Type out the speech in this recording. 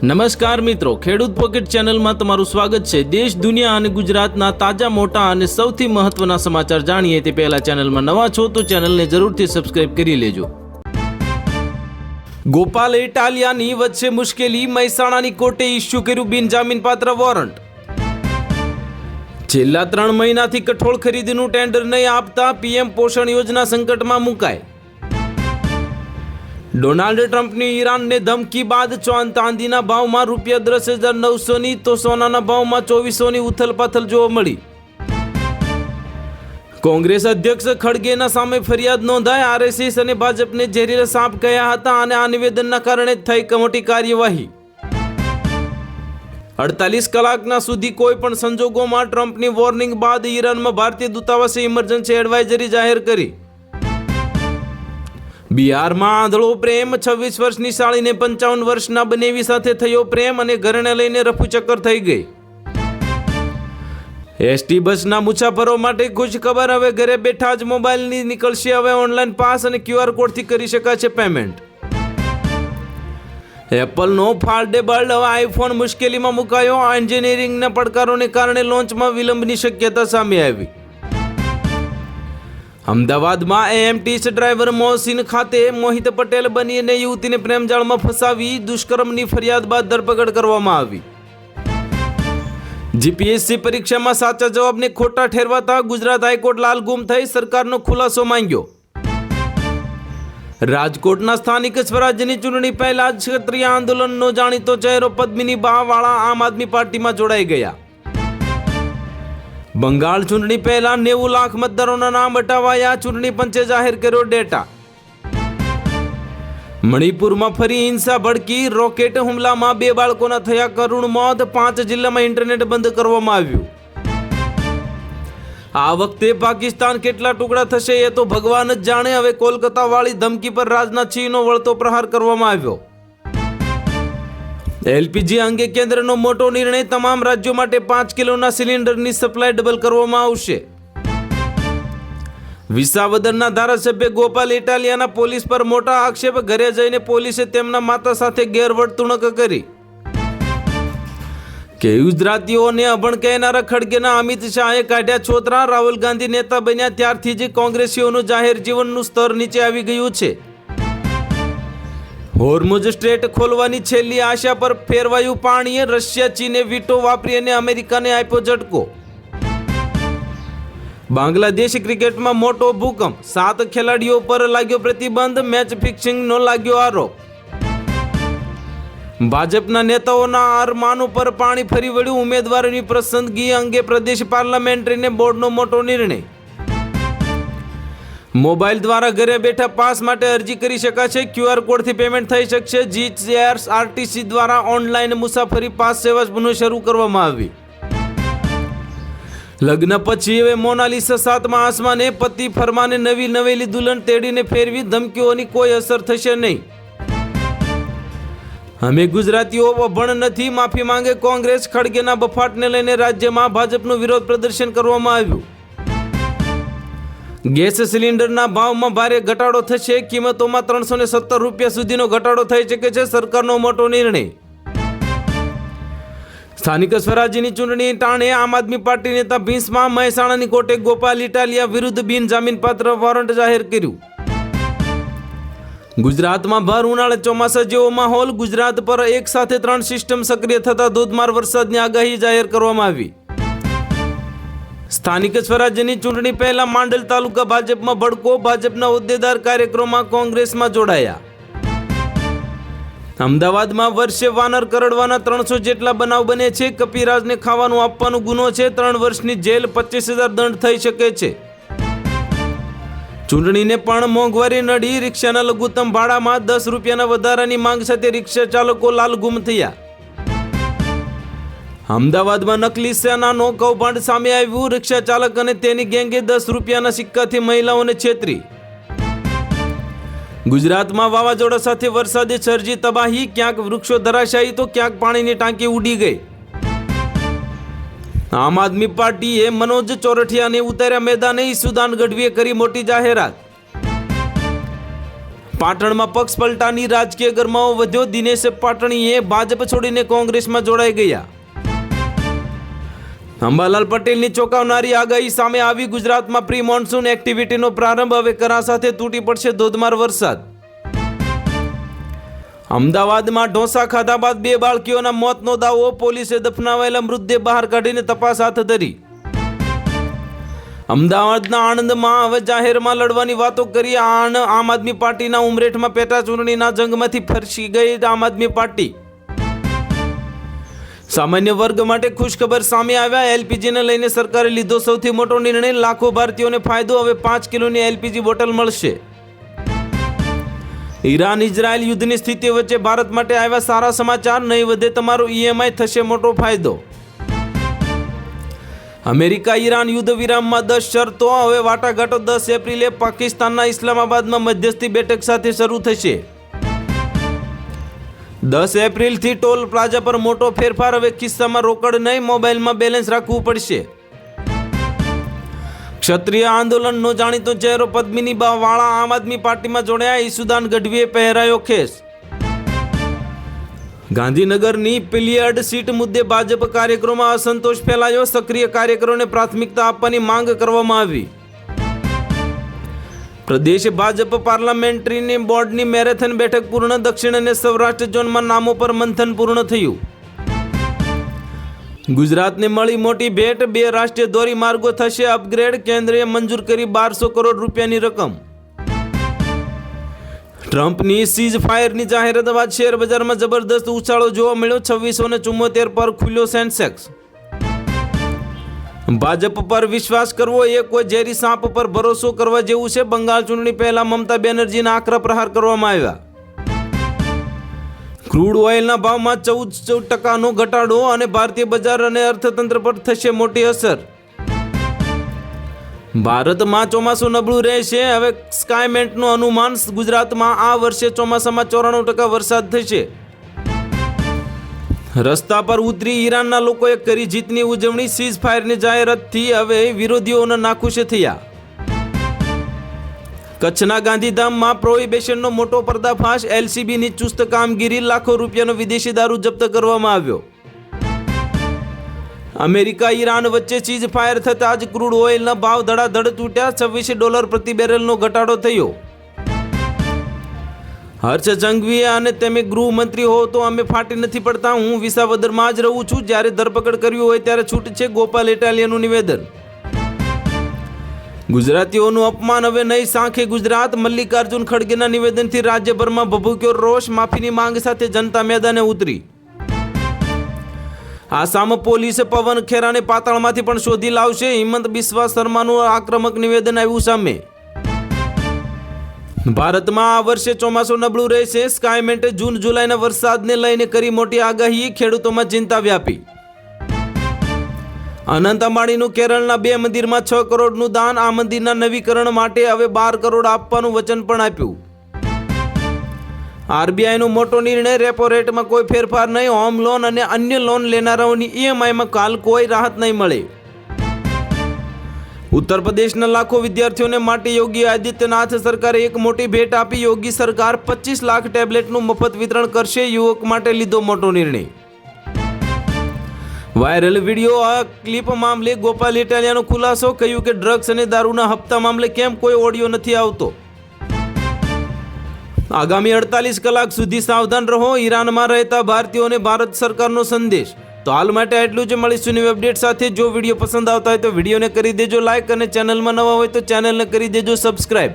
નમસ્કાર મિત્રો, ખેડૂત પોકેટ ચેનલમાં તમારું સ્વાગત છે। દેશ, દુનિયા અને ગુજરાતના તાજા, મોટા અને સૌથી મહત્વના સમાચાર જાણીએ તે પહેલા ચેનલમાં નવા છો તો ચેનલને જરૂરથી સબસ્ક્રાઇબ કરી લેજો। ગોપાલ ઇટાલિયાની વચ્ચે મુશ્કેલી, મહેસાણાની કોર્ટે ઇસ્યુ કર્યું બિનજામીનપાત્ર વોરંટ। છેલ્લા 3 મહિનાથી કઠોળ ખરીદીનું ટેન્ડર નહીં આપતા પીએમ પોષણ યોજના સંકટમાં મુકાઈ। ડોનાલ્ડ ટ્રમ્પની ઈરાનને ધમકી બાદ ચાંદીના ભાવમાં ₹10,900ની તો સોનાના ભાવમાં 2400ની ઉથલપાથલ જોવા મળી। કોંગ્રેસ અધ્યક્ષ ખડગેના સામે ફરિયાદ નોંધાઈ। આરએસએસ અને ભાજપને ઝેરીલા સાપ કહ્યા હતા અને આ નિવેદનના કારણે થઈ મોટી કાર્યવાહી। 48 કલાકના સુધી કોઈ પણ સંજોગોમાં ટ્રમ્પની વોર્નિંગ બાદ ઈરાનમાં ભારતીય દૂતાવાસે ઇમરજન્સી એડવાઇઝરી જાહેર કરી। બિહારમાં આંધળો પ્રેમ, 26 વર્ષની સાળીને 55 વર્ષના બનેવી સાથે થયો પ્રેમ અને ઘરને લઈને રફુચક્કર થઈ ગઈ। એસટી બસના મુસાફરો માટે ખુશ ખબર, હવે ઘરે બેઠા જ મોબાઈલની નીકળશે હવે ઓનલાઈન પાસ અને QR કોડથી કરી શકાશે પેમેન્ટ। એપલનો ફોલ્ડેબલ આઈફોન મુશ્કેલીમાં મુકાયો। એન્જિનિયરિંગના પડકારોને કારણે લોન્ચમાં વિલંબની શક્યતા સામે આવી। અમદાવાદમાં એએમટીએસ ડ્રાઈવર મોહસિન ખાતે મોહિત પટેલ બનીને યુવતીને પ્રેમજાળમાં ફસાવી દુષ્કર્મની ફરિયાદ બાદ ધરપકડ કરવામાં આવી। જીપીએસસી પરીક્ષામાં સાચા જવાબને ખોટા ઠેરવાતા ગુજરાત હાઈકોર્ટ લાલગુમ થઈ સરકારનો ખુલાસો માંગ્યો। રાજકોટના સ્થાનિક સ્વરાજ્યની ચૂંટણી પહેલા જ ક્ષત્રિય આંદોલનનો જાણીતો ચહેરો પદ્મિની બાવાળા આમ આદમી પાર્ટીમાં જોડાઈ ગયા। બંગાળ ચૂંટણી પહેલા 90 લાખ મતદારોના નામ હટાવાયા, ચૂંટણી પંચે જાહેર કર્યો ડેટા। મણિપુરમાં ફરી હિંસા ભડકી, રોકેટ હુમલામાં 2 બાળકોના થયા કરુણ મોત, 5 જિલ્લામાં ઇન્ટરનેટ બંધ કરવામાં આવ્યું। આ વખતે પાકિસ્તાન કેટલા ટુકડા થશે એ તો ભગવાન જ જાણે। હવે કોલકાતા વાળી ધમકી પર રાજનાથસિંહનો વળતો પ્રહાર કરવામાં આવ્યો। એલપીજી અંગે કેન્દ્રનો મોટો નિર્ણય, તમામ રાજ્યો માટે 5 કિલોના સિલિન્ડરની સપ્લાય ડબલ કરવામાં આવશે। વિસાવદરના ધારાસભ્ય ગોપાલ ઇટાલિયાના પોલીસ પર મોટા આક્ષેપ, ઘરે જઈને પોલીસે તેમના માતા સાથે ગેરવર્તણૂક કરી। કે ગુજરાતીઓને અભણ કહેનારા ખડગેના અમિત શાહે કાઢ્યા છોતરા, રાહુલ ગાંધી નેતા બન્યા ત્યારથી જ કોંગ્રેસીઓનું જાહેર જીવનનું સ્તર નીચે આવી ગયું છે। હોર્મુઝ સ્ટ્રેટ ખોલવાની છેલ્લી આશા પર ફેરવાયું પાણી, રશિયા ચીને વીટો વાપરી અને અમેરિકાને આપ્યો ઝટકો। બાંગ્લાદેશ ક્રિકેટમાં મોટો ભૂકંપ, 7 ખેલાડીઓ પર લાગ્યો પ્રતિબંધ, મેચ ફિક્સિંગનો લાગ્યો આરોપ। ભાજપના નેતાઓના અરમાનો પર પાણી ફરી વળ્યું, ઉમેદવારોની પસંદગી અંગે પ્રદેશ પાર્લામેન્ટરી બોર્ડનો મોટો નિર્ણય। મોબાઈલ દ્વારા ઘરે બેઠા પાસ માટે અરજી કરી શકાશે, QR કોડથી પેમેન્ટ થઈ શકશે। જીએસઆરટીસી દ્વારા ઓનલાઈન મુસાફરી પાસ સેવા પુનઃ શરૂ કરવામાં આવી। લગ્ન પછી હવે મોનાલિસા 7મા આસમાને, પતિ ફરમાને નવી નવેલી દુલ્હન તેડીને ફેરવી, ધમકીઓની કોઈ અસર થશે નહીં। અમે ગુજરાતીઓ અભણ નથી, માફી માંગે કોંગ્રેસ, ખડગેના બફાટને લઈને રાજ્યમાં ભાજપનું વિરોધ પ્રદર્શન કરવામાં આવ્યું। ગેસ સિલિન્ડરના ભાવમાં ભારે ઘટાડો થશે, કિંમતોમાં ₹317 સુધીનો ઘટાડો થઈ શકે છે, સરકારનો મોટો નિર્ણય। સ્થાનિક સ્વરાજ્યની ચૂંટણી ટાણે આમ આદમી પાર્ટી નેતા ભીંસમાં, મહેસાણાની કોર્ટે ગોપાલ ઇટાલિયા વિરુદ્ધ બિનજામીનપાત્ર વોરંટ જાહેર કર્યું। ગુજરાતમાં ભર ઉનાળે ચોમાસા જેવો માહોલ, ગુજરાત પર એક સાથે 3 સિસ્ટમ સક્રિય થતા ધોધમાર વરસાદની આગાહી જાહેર કરવામાં આવી। સ્થાનિક સ્વરાજ્યની ચૂંટણી પહેલા માંડલ તાલુકા ભાજપમાં ભડકો, ભાજપના હોદ્દેદાર કાર્યક્રમમાં કોંગ્રેસમાં જોડાયા। અમદાવાદમાં વર્ષે વાનર કરડવાના 300 જેટલા બનાવ બને છે, કપિરાજને ખાવાનું આપવાનો ગુનો છે, 3 વર્ષની જેલ, 25,000 દંડ થઈ શકે છે। ચૂંટણીને પણ મોંઘવારી નડી, રિક્ષાના લઘુત્તમ ભાડામાં ₹10ના વધારાની માંગ સાથે રિક્ષા ચાલકો લાલગુમ થયા। અમદાવાદમાં નકલી સેનાનો કૌભાંડ સામે આવ્યું, રિક્ષા ચાલક અને તેની ગેંગે ₹10ના સિક્કાથી મહિલાઓને છેતરી। ગુજરાતમાં વાવાઝોડા સાથે વરસાદે સર્જી તબાહી, ક્યાંક વૃક્ષો ધરાશાયી તો ક્યાંક પાણીની ટાંકી ઉડી ગઈ। આમ આદમી પાર્ટીએ મનોજ ચોરઠિયાને ઉતાર્યા મેદાને, ઈસુદાન ગઢવીએ કરી મોટી જાહેરાત। પાટણમાં પક્ષ પલટાની રાજકીય ગરમાવો વધ્યો. દિનેશ પાટણીએ ભાજપ છોડીને કોંગ્રેસમાં જોડાઈ ગયા. અંબાલાલ પટેલની ચોંકાવનારી આગાહી સામે આવી. ગુજરાતમાં પ્રી મોન્સૂન એક્ટિવિટીનો પ્રારંભ. હવે કરા સાથે તૂટી પડશે ધોધમાર વરસાદ. અમદાવાદમાં ઢોસા ખાધા બાદ 2 બાળકીઓના મોતનો દાવો. પોલીસે દફનાવાયેલા મૃતદેહ બહાર કાઢીને તપાસ હાથ ધરી. અમદાવાદના આણંદમાં હવે જાહેરમાં લડવાની વાતો કરી. આમ આદમી પાર્ટીના ઉમરેઠમાં પેટા ચૂંટણીના જંગમાંથી ફરસી ગઈ આમ આદમી પાર્ટી. સામાન્ય વર્ગ માટે ખુશખબર સામે આવ્યા. એલપીજીને લઈને સરકારે લીધો સૌથી મોટો નિર્ણય. લાખો ભારતીયોને ફાયદો. હવે 5 કિલોની એલપીજી બોટલ મળશે. ઈરાન ઇઝરાયલ યુદ્ધની સ્થિતિ વચ્ચે ભારત માટે આવ્યા સારા સમાચાર. નહીં વધે તમારો ઈએમઆઈ, થશે મોટો ફાયદો. અમેરિકા ઈરાન યુદ્ધ વિરામમાં 10 શરતો. હવે વાટાઘાટો 10 એપ્રિલે પાકિસ્તાનના ઇસ્લામાબાદમાં મધ્યસ્થી બેઠક સાથે શરૂ થશે. 10 એપ્રિલથી ટોલ પ્લાઝા પર મોટો ફેરફાર. હવે ખિસ્સામાં રોકડ નહીં, મોબાઈલમાં બેલેન્સ રાખવું પડશે. ક્ષત્રિય આંદોલનનો જાણીતો ચહેરો પદ્મિની વાળા આમ આદમી પાર્ટીમાં જોડાયા. ઈસુદાન ગઢવીએ પહેરાયો ખેસ. ગાંધીનગરની પિલિયડ સીટ મુદ્દે ભાજપ કાર્યકરોમાં અસંતોષ ફેલાયો. સક્રિય કાર્યકરોને પ્રાથમિકતા આપવાની માંગ કરવામાં આવી. પ્રદેશ ભાજપ પાર્લામેન્ટરી બોર્ડની મેરેથોન બેઠક પૂર્ણ. દક્ષિણ અને સૌરાષ્ટ્ર ઝોનમાં નામો પર મંથન પૂર્ણ થયું. ગુજરાતને મળી મોટી ભેટ. 2 રાષ્ટ્રીય ધોરીમાર્ગો થશે અપગ્રેડ. કેન્દ્રએ મંજૂર કરી 1200 કરોડ રૂપિયાની રકમ. ટ્રમ્પની સીઝ ફાયરની જાહેરાત બાદ શેર બજારમાં જબરદસ્ત ઉછાળો જોવા મળ્યો. 2674 પર ખુલ્યો સેન્સેક્સ. ભાજપ પર વિશ્વાસ કરવો એ કોઈ ઝેરી સાપ પર ભરોસો કરવા જેવું છે. બંગાળ ચૂંટણી પહેલા મમતા બેનર્જીના આકરા પ્રહાર કરવામાં આવ્યા. ક્રૂડ ઓઇલના ભાવમાં 14% ઘટાડો અને ભારતીય બજાર અને અર્થતંત્ર પર થશે મોટી અસર. ભારતમાં ચોમાસું નબળું રહેશે. હવે સ્કાયમેન્ટનું અનુમાન. ગુજરાતમાં આ વર્ષે ચોમાસામાં 94% વરસાદ થશે. રસ્તા પર ઉતરી ઈરાનના લોકોએ કરી જીતની ઉજવણી. સીઝ ફાયરની જાહેરાતથી હવે વિરોધીઓના નાખુશ થયા. કચ્છના ગાંધીધામમાં પ્રોહિબિશનનો મોટો પર્દાફાશ. એલસીબીની ચુસ્ત કામગીરી. લાખો રૂપિયાનો વિદેશી દારૂ જપ્ત કરવામાં આવ્યો. અમેરિકા ઈરાન વચ્ચે સીઝ ફાયર થતાં જ ક્રૂડ ઓઇલના ભાવ ધડાધડ તૂટ્યા. $26 પ્રતિ બેરલનો ઘટાડો થયો. હર્ષ સંઘવીએ અને તમે ગૃહમંત્રી હો તો અમે ફાટી નથી પડતા. હું વિસાવદરમાં જ રહું છું. જ્યારે ધરપકડ કરવી હોય ત્યારે છૂટ છે. ગોપાલ ઇટાલિયાનું નિવેદન. ગુજરાતીઓનું અપમાન હવે નહીં સાંખે ગુજરાત. મલ્લિકાર્જુન ખડગેના નિવેદનથી રાજ્યભરમાં ભભૂક્યો રોષ. માફીની માંગ સાથે જનતા મેદાને ઉતરી. આસામ પોલીસે પવન ખેરાને પાતાળમાંથી પણ શોધી લાવશે. હિમંત બિસ્વા શર્માનું આક્રમક નિવેદન આવ્યું સામે. ભારતમાં આ વર્ષે ચોમાસું નબળું રહેશે. સ્કાયમેન્ટે જૂન જુલાઈના વરસાદને લઈને કરી મોટી આગાહી. ખેડૂતોમાં ચિંતા વ્યાપી. અનંત અંબાણીનું કેરળના 2 મંદિરમાં 6 કરોડનું દાન. આ મંદિરના નવીકરણ માટે હવે 12 કરોડ આપવાનું વચન પણ આપ્યું. આરબીઆઈનો મોટો નિર્ણય. રેપો રેટમાં કોઈ ફેરફાર નહીં. હોમ લોન અને અન્ય લોન લેનારાઓની ઈએમઆઈમાં કાલ કોઈ રાહત નહીં મળે. ઉત્તર પ્રદેશના લાખો વિદ્યાર્થીઓને માટે યોગી આદિત્યનાથ સરકારે એક મોટી ભેટ આપી. યોગી સરકાર 25 લાખ ટેબ્લેટનું મફત વિતરણ કરશે. યુવક માટે લીધો મોટો નિર્ણય. વાયરલ વિડીયો આ ક્લિપ મામલે ગોપાલ ઇટાલિયાનો ખુલાસો. કહ્યું કે ડ્રગ્સ અને દારૂના હપ્તા મામલે કેમ કોઈ ઓડિયો નથી આવતો. આગામી 48 કલાક સુધી સાવધાન રહો. ઈરાનમાં રહેતા ભારતીયોને ભારત સરકારનો સંદેશ. તો હાલ માટે આટલું જ. મળીશું નવી અપડેટ સાથે. જો વિડીયો પસંદ આવતા હોય તો વિડીયોને કરી દેજો લાઈક અને ચેનલમાં નવા હોય તો ચેનલને કરી દેજો સબસ્ક્રાઈબ.